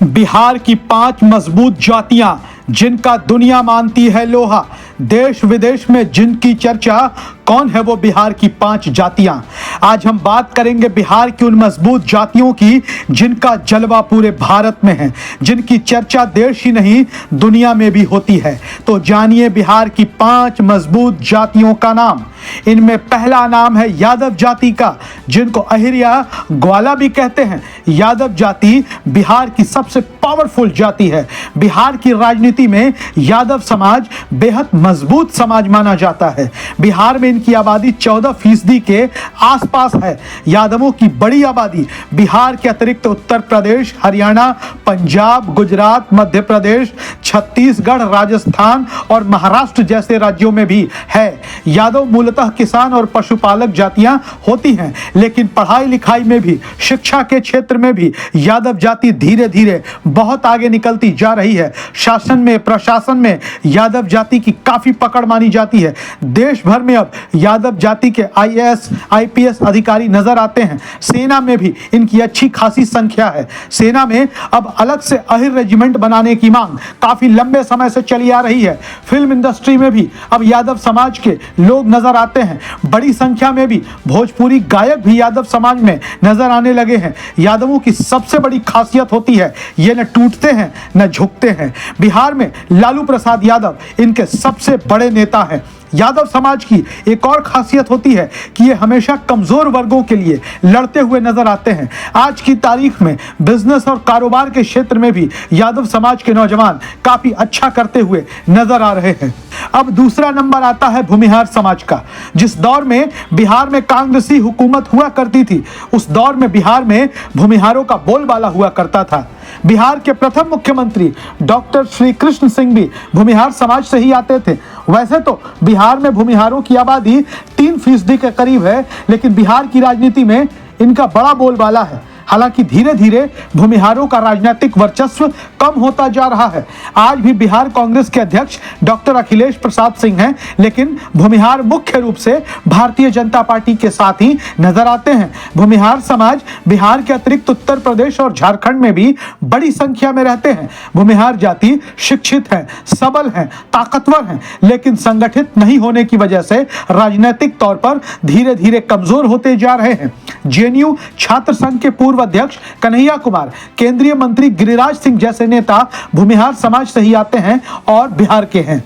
बिहार की 5 मजबूत जातियां जिनका दुनिया मानती है लोहा, देश विदेश में जिनकी चर्चा, कौन है वो बिहार की 5 जातियां। आज हम बात करेंगे बिहार की उन मजबूत जातियों की जिनका जलवा पूरे भारत में है, जिनकी चर्चा देश ही नहीं दुनिया में भी होती है। तो जानिए बिहार की 5 मजबूत जातियों का नाम। इनमें पहला नाम है यादव जाति का, जिनको अहिरिया ग्वाला भी कहते हैं। यादव जाति बिहार की सबसे पावरफुल जाति है। बिहार की राजनीति में यादव समाज बेहद मजबूत समाज माना जाता है। बिहार में इनकी आबादी 14% के आसपास है। यादवों की बड़ी आबादी बिहार के अतिरिक्त उत्तर प्रदेश, हरियाणा, पंजाब, गुजरात, मध्य प्रदेश, छत्तीसगढ़, राजस्थान और महाराष्ट्र जैसे राज्यों में भी है। यादव मूलतः किसान और पशुपालक जातियां होती हैं, लेकिन पढ़ाई लिखाई में भी, शिक्षा के क्षेत्र में भी यादव जाति धीरे धीरे बहुत आगे निकलती जा रही है। शासन में, प्रशासन में यादव जाति की काफी पकड़ मानी जाती है। देश भर में अब यादव जाति के IAS, IPS अधिकारी नजर आते हैं। सेना में भी इनकी अच्छी खासी संख्या है। सेना में अब अलग से अहिर रेजिमेंट बनाने की मांग काफी लंबे समय से चली आ रही है। फिल्म इंडस्ट्री में भी अब यादव समाज के लोग नजर आते हैं। बड़ी संख्या में भी भोजपुरी गायक भी यादव समाज में नजर आने लगे हैं। यादवों की सबसे बड़ी खासियत होती है, ये न टूटते हैं न झुकते हैं। बिहार में लालू प्रसाद यादव इनके सबसे बड़े नेता हैं। यादव समाज की एक और खासियत होती है कि ये हमेशा कमजोर वर्गों के लिए लड़ते हुए नजर आते हैं। आज की तारीख में बिजनेस और कारोबार के क्षेत्र में भी यादव समाज के नौजवान काफी अच्छा करते हुए नजर आ रहे हैं। अब दूसरा नंबर आता है भूमिहार समाज का। जिस दौर में बिहार में कांग्रेसी हुकूमत हुआ करती थी, उस दौर में बिहार में भूमिहारों का बोलबाला हुआ करता था। बिहार के प्रथम मुख्यमंत्री डॉक्टर श्री कृष्ण सिंह भी भूमिहार समाज से ही आते थे। वैसे तो बिहार में भूमिहारों की आबादी 3% के करीब है, लेकिन बिहार की राजनीति में इनका बड़ा बोलबाला है। हालांकि धीरे धीरे भूमिहारों का राजनीतिक वर्चस्व कम होता जा रहा है। आज भी बिहार कांग्रेस के अध्यक्ष डॉक्टर अखिलेश प्रसाद सिंह हैं, लेकिन भूमिहार मुख्य रूप से भारतीय जनता पार्टी के साथ ही नजर आते हैं। भूमिहार समाज बिहार के अतिरिक्त उत्तर प्रदेश और झारखंड में भी बड़ी संख्या में रहते हैं। भूमिहार जाति शिक्षित है, सबल है, ताकतवर है, लेकिन संगठित नहीं होने की वजह से राजनीतिक तौर पर धीरे धीरे कमजोर होते जा रहे हैं। JNU छात्र संघ के पूर्व अध्यक्ष कन्हैया कुमार, केंद्रीय मंत्री गिरिराज सिंह जैसे नेता भूमिहार समाज से ही आते हैं और बिहार के हैं।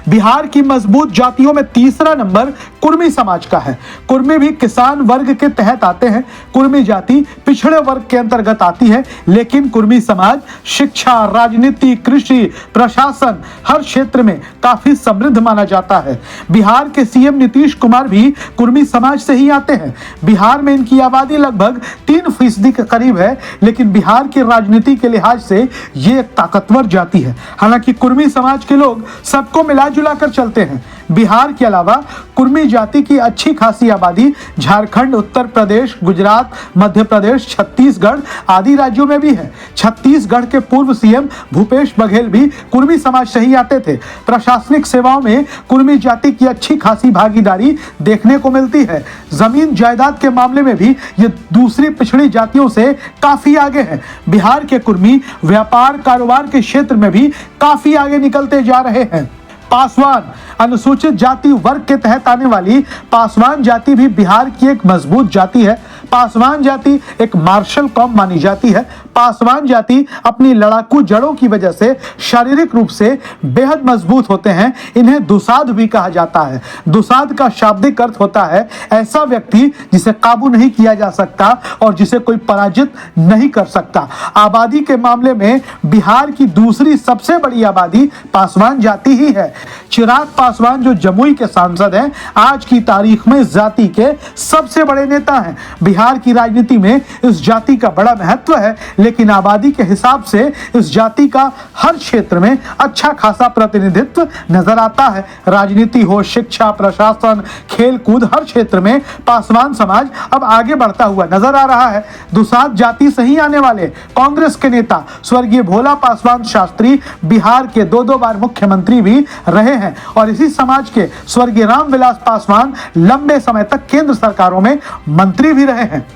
बिहार की मजबूत जातियों में तीसरा नंबर कुर्मी समाज का है। कुर्मी भी किसान वर्ग के तहत आते हैं। कुर्मी जाति पिछड़े वर्ग के अंतर्गत आती है, लेकिन कुर्मी समाज शिक्षा, राजनीति, कृषि, प्रशासन हर क्षेत्र में काफी समृद्ध माना जाता है। बिहार के CM नीतीश कुमार भी कुर्मी समाज से ही आते हैं। बिहार में इनकी आबादी लगभग 3% के करीब है, लेकिन बिहार की राजनीति के लिहाज से ये एक ताकतवर जाति है। हालांकि कुर्मी समाज के लोग सबको मिला जुला कर चलते हैं। बिहार के अलावा कुर्मी जाति की अच्छी खासी आबादी झारखंड, उत्तर प्रदेश, गुजरात, मध्य प्रदेश, छत्तीसगढ़ आदि राज्यों में भी है। छत्तीसगढ़ के पूर्व CM भूपेश बघेल भी कुर्मी समाज से ही आते थे। प्रशासनिक सेवाओं में कुर्मी जाति की अच्छी खासी भागीदारी देखने को मिलती है। जमीन जायदाद के मामले में भी ये दूसरी पिछड़ी जातियों से काफी आगे है। बिहार के कुर्मी व्यापार कारोबार के क्षेत्र में भी काफी आगे निकलते जा रहे हैं। पासवान अनुसूचित जाति वर्ग के तहत आने वाली पासवान जाति भी बिहार की एक मजबूत जाति है। पासवान जाति एक मार्शल कॉम मानी जाती है। पासवान जाति अपनी लड़ाकू जड़ों की वजह से शारीरिक रूप से बेहद मजबूत होते हैं। इन्हें दुसाध भी कहा जाता है। दुसाध का शाब्दिक अर्थ होता है ऐसा व्यक्ति जिसे काबू नहीं किया जा सकता और जिसे कोई पराजित नहीं कर सकता। आबादी के मामले में बिहार की दूसरी सबसे बड़ी आबादी पासवान जाति ही है। चिराग पासवान जो जमुई के सांसद हैं, आज की तारीख में इस जाति के सबसे बड़े नेता हैं। बिहार की राजनीति में इस जाति का बड़ा महत्व है, लेकिन आबादी के हिसाब से इस जाति का हर क्षेत्र में अच्छा खासा प्रतिनिधित्व नजर आता है। राजनीति हो, शिक्षा, प्रशासन, खेल कूद हर क्षेत्र में पासवान समाज अब आगे बढ़ता हुआ नजर आ रहा है। दुसाध जाति से ही आने वाले कांग्रेस के नेता स्वर्गीय भोला पासवान शास्त्री बिहार के 2 बार मुख्यमंत्री भी रहे हैं और इसी समाज के स्वर्गीय रामविलास पासवान लंबे समय तक केंद्र सरकारों में मंत्री भी रहे हैं।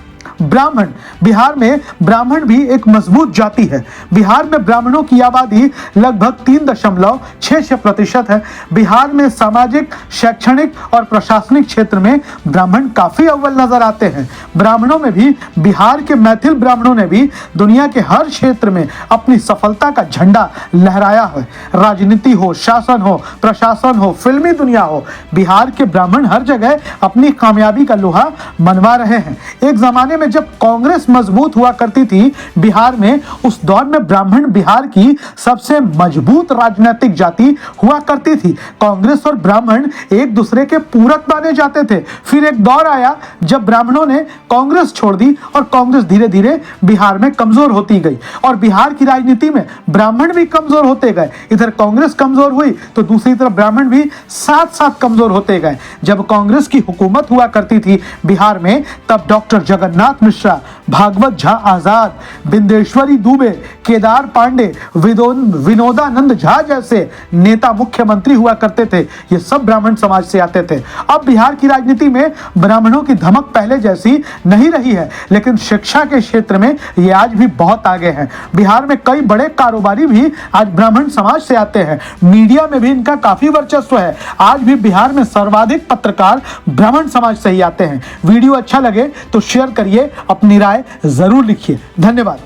ब्राह्मण, बिहार में ब्राह्मण भी एक मजबूत जाति है। बिहार में ब्राह्मणों की आबादी लगभग 3.66% है। बिहार में सामाजिक, शैक्षणिक और प्रशासनिक क्षेत्र में ब्राह्मण काफी अव्वल नजर आते हैं। ब्राह्मणों में भी बिहार के मैथिल ब्राह्मणों ने भी दुनिया के हर क्षेत्र में अपनी सफलता का झंडा लहराया है। राजनीति हो, शासन हो, प्रशासन हो, फिल्मी दुनिया हो, बिहार के ब्राह्मण हर जगह अपनी कामयाबी का लोहा मनवा रहे हैं। एक जमाने में जब कांग्रेस मजबूत हुआ करती थी बिहार में, उस दौर में ब्राह्मण बिहार की सबसे मजबूत राजनीतिक जाति हुआ करती थी। कांग्रेस और ब्राह्मण एक दूसरे के पूरक माने जाते थे। फिर एक दौर आया जब ब्राह्मणों ने कांग्रेस छोड़ दी और कांग्रेस धीरे धीरे बिहार में कमजोर होती गई और बिहार की राजनीति में ब्राह्मण भी कमजोर होते गए। इधर कांग्रेस कमजोर हुई तो दूसरी तरफ ब्राह्मण भी साथ साथ कमजोर होते गए। जब कांग्रेस की हुकूमत हुआ करती थी बिहार में, तब डॉक्टर जगन्नाथ मिश्रा, भागवत झा आजाद, बिंदेश्वरी दुबे, केदार पांडे, विनोदानंद झा जैसे नेता मुख्यमंत्री हुआ करते थे। ये सब ब्राह्मण समाज से आते थे। अब बिहार की राजनीति में ब्राह्मणों की धमक पहले जैसी नहीं रही है, लेकिन शिक्षा के क्षेत्र में ये आज भी बहुत आगे हैं। बिहार में कई बड़े कारोबारी भी आज ब्राह्मण समाज से आते हैं। मीडिया में भी इनका काफी वर्चस्व है। आज भी बिहार में सर्वाधिक पत्रकार ब्राह्मण समाज से ही आते हैं। वीडियो अच्छा लगे तो शेयर करिए, अपनी राय जरूर लिखिए। धन्यवाद।